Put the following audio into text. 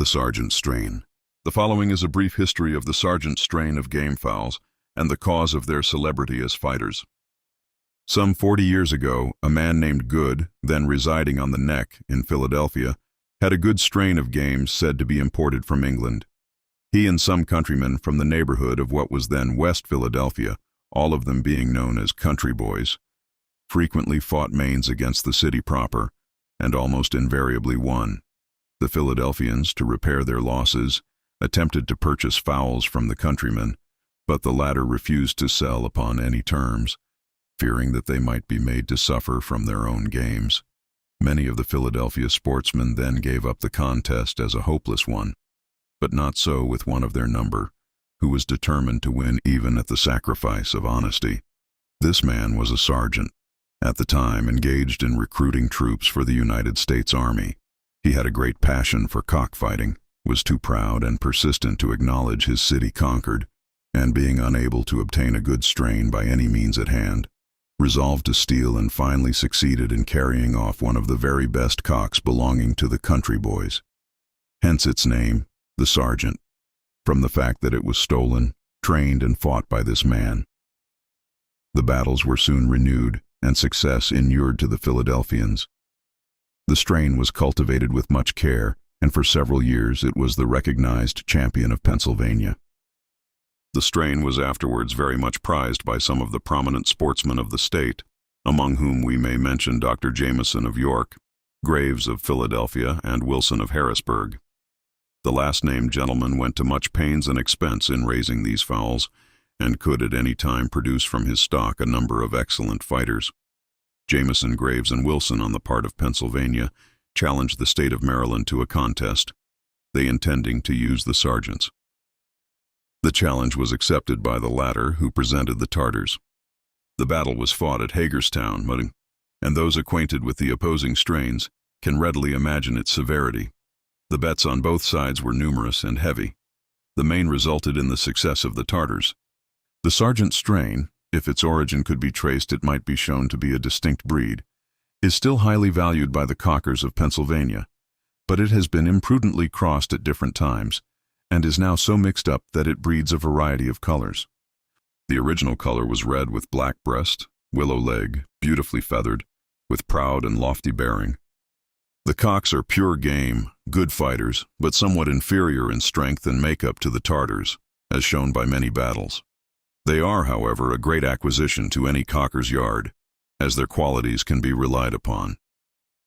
The Sargeant strain. The following is a brief history of the Sargeant strain of game fowls and the cause of their celebrity as fighters. Some 40 years ago, a man named Good, then residing on the Neck in Philadelphia, had a good strain of games said to be imported from England. He and some countrymen from the neighborhood of what was then West Philadelphia, all of them being known as country boys, frequently fought mains against the city proper, and almost invariably won. The Philadelphians, to repair their losses, attempted to purchase fowls from the countrymen, but the latter refused to sell upon any terms, fearing that they might be made to suffer from their own games. Many of the Philadelphia sportsmen then gave up the contest as a hopeless one, but not so with one of their number, who was determined to win even at the sacrifice of honesty. This man was a sergeant, at the time engaged in recruiting troops for the United States Army. He had a great passion for cockfighting, was too proud and persistent to acknowledge his city conquered, and being unable to obtain a good strain by any means at hand, resolved to steal and finally succeeded in carrying off one of the very best cocks belonging to the country boys. Hence its name, the Sargeant, from the fact that it was stolen, trained, and fought by this man. The battles were soon renewed, and success inured to the Philadelphians. The strain was cultivated with much care, and for several years it was the recognized champion of Pennsylvania. The strain was afterwards very much prized by some of the prominent sportsmen of the state, among whom we may mention Dr. Jameson of York, Graves of Philadelphia, and Wilson of Harrisburg. The last-named gentleman went to much pains and expense in raising these fowls, and could at any time produce from his stock a number of excellent fighters. Jameson, Graves, and Wilson, on the part of Pennsylvania, challenged the state of Maryland to a contest, they intending to use the Sargeants. The challenge was accepted by the latter, who presented the Tartars. The battle was fought at Hagerstown, and those acquainted with the opposing strains can readily imagine its severity. The bets on both sides were numerous and heavy. The main resulted in the success of the Tartars. The Sargeant strain, if its origin could be traced, it might be shown to be a distinct breed, is still highly valued by the cockers of Pennsylvania, but it has been imprudently crossed at different times, and is now so mixed up that it breeds a variety of colors. The original color was red with black breast, willow leg, beautifully feathered, with proud and lofty bearing. The cocks are pure game, good fighters, but somewhat inferior in strength and makeup to the Tartars, as shown by many battles. They are, however, a great acquisition to any cocker's yard, as their qualities can be relied upon.